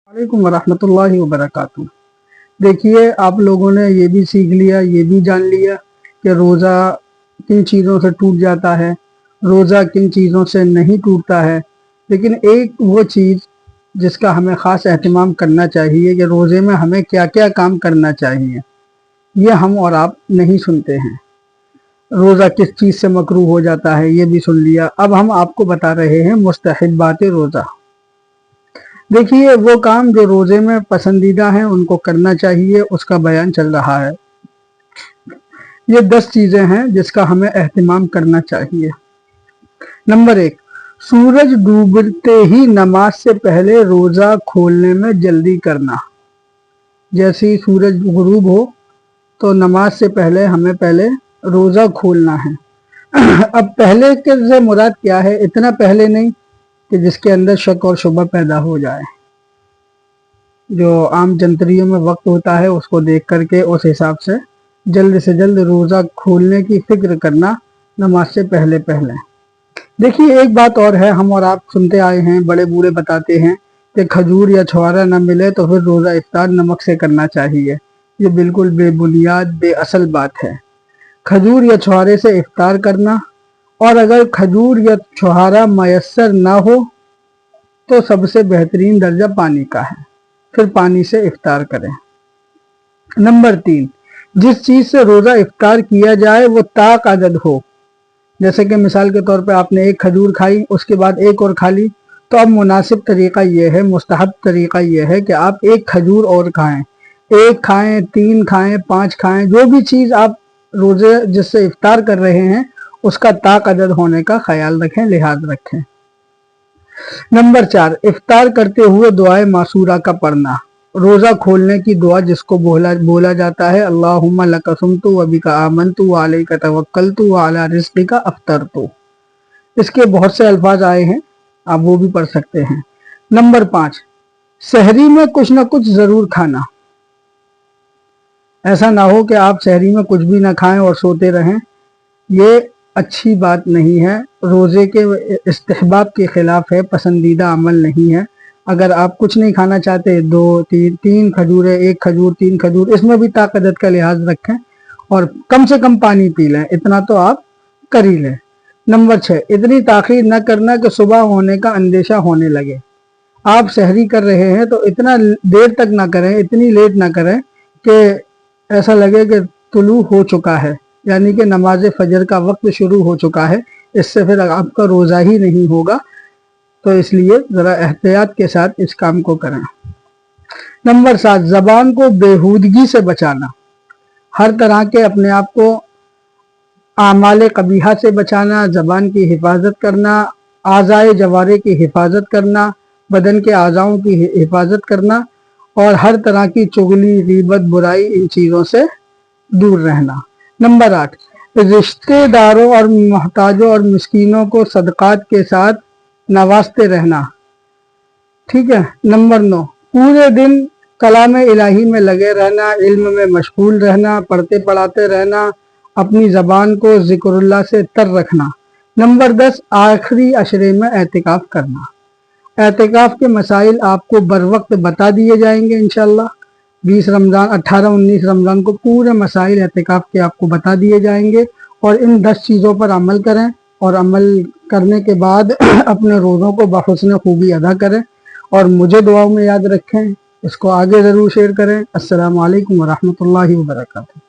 वालेकुम वरहमतुल्लाहि वबरकातुहू। देखिए, आप लोगों ने ये भी सीख लिया, ये भी जान लिया कि रोज़ा किन चीज़ों से टूट जाता है, रोज़ा किन चीज़ों से नहीं टूटता है। लेकिन एक वो चीज़ जिसका हमें ख़ास एहतमाम करना चाहिए कि रोज़े में हमें क्या क्या काम करना चाहिए, ये हम और आप नहीं सुनते हैं। रोज़ा किस चीज़ से मकरूह हो जाता है ये भी सुन लिया। अब हम आपको बता रहे हैं मुस्तहब्बात रोज़ा। देखिए, वो काम जो रोज़े में पसंदीदा हैं उनको करना चाहिए, उसका बयान चल रहा है। ये 10 चीज़ें हैं जिसका हमें एहतमाम करना चाहिए। नंबर 1, सूरज डूबते ही नमाज से पहले रोज़ा खोलने में जल्दी करना। जैसे ही सूरज गुरूब हो तो नमाज से पहले हमें पहले रोज़ा खोलना है। अब पहले के से मुराद क्या है? इतना पहले नहीं कि जिसके अंदर शक और शुबह पैदा हो जाए। जो आम जंतरियों में वक्त होता है उसको देख करके उस हिसाब से जल्द रोज़ा खोलने की फिक्र करना नमाज से पहले पहले। देखिए, एक बात और है, हम और आप सुनते आए हैं, बड़े बूढ़े बताते हैं कि खजूर या छुहारा न मिले तो फिर रोज़ा इफ्तार नमक से करना चाहिए। ये बिल्कुल बेबुनियाद बेअसल बात है। खजूर या छुहारे से इफ्तार करना, और अगर खजूर या छुहारा मयस्सर ना हो तो सबसे बेहतरीन दर्जा पानी का है, फिर पानी से इफ्तार करें। नंबर 3, जिस चीज़ से रोज़ा इफ्तार किया जाए वो ताक अदद हो। जैसे कि मिसाल के तौर पे आपने एक खजूर खाई, उसके बाद एक और खा ली, तो अब मुनासिब तरीक़ा ये है, मुस्तहब तरीक़ा ये है कि आप एक खजूर और खाएं। 1 खाएं, 3 खाएं, 5 खाएं, जो भी चीज़ आप रोज़े जिससे इफ्तार कर रहे हैं उसका ताक अदद होने का ख्याल रखें, लिहाज रखें। नंबर 4, इफ्तार करते हुए दुआए मासूरा का पढ़ना। रोज़ा खोलने की दुआ जिसको बोला जाता है, अल्लाहुम्मा लका सुमतु व बिका आमनतु व अलैका तवक्कलतु व अला रिज़्क़िका अफ़्तरतु। इसके बहुत से अल्फाज आए हैं, आप वो भी पढ़ सकते हैं। नंबर 5, सहरी में कुछ ना कुछ ज़रूर खाना। ऐसा ना हो कि आप सहरी में कुछ भी ना खाएं और सोते रहें, ये अच्छी बात नहीं है, रोज़े के इस्तिहबाब के ख़िलाफ़ है, पसंदीदा अमल नहीं है। अगर आप कुछ नहीं खाना चाहते, 2-3 खजूरें, 1 खजूर, 3 खजूर, इसमें भी ताकत का लिहाज रखें और कम से कम पानी पी लें, इतना तो आप कर ही लें। नंबर 6, इतनी ताख़ीर न करना कि सुबह होने का अंदेशा होने लगे। आप सहरी कर रहे हैं तो इतना देर तक ना करें, इतनी लेट ना करें कि ऐसा लगे कि तुलू हो चुका है, यानी कि नमाज फजर का वक्त शुरू हो चुका है। इससे फिर आपका रोज़ा ही नहीं होगा, तो इसलिए ज़रा एहतियात के साथ इस काम को करें। नंबर 7, ज़बान को बेहूदगी से बचाना। हर तरह के अपने आप को आमाले कबीहा से बचाना, ज़बान की हिफाजत करना, आज़ाए जवारे की हिफाजत करना, बदन के आज़ाओं की हिफाजत करना, और हर तरह की चुगली, गीबत, बुराई, इन चीज़ों से दूर रहना। नंबर 8, रिश्तेदारों और मोहताजों और मिस्कीनों को सदक़ात के साथ नवाजते रहना। ठीक है। नंबर 9, पूरे दिन कलाम इलाही में लगे रहना, इल्म में मशगूल रहना, पढ़ते पढ़ाते रहना, अपनी ज़बान को ज़िक्रुल्लाह से तर रखना। नंबर 10, आखिरी अशरे में एतिकाफ़ करना। एतिकाफ़ के मसाइल आपको बर वक्त बता दिए जाएंगे इंशाअल्लाह। 20 रमज़ान, 18-19 रमज़ान को पूरे मसाइल एतिकाफ़ के आपको बता दिए जाएंगे, और इन 10 चीज़ों पर अमल करें, और अमल करने के बाद अपने रोज़ों को बहुस्न खूबी अदा करें, और मुझे दुआओं में याद रखें। इसको आगे ज़रूर शेयर करें। अस्सलामु अलैकुम वरहमतुल्लाहि वबरकातुहू।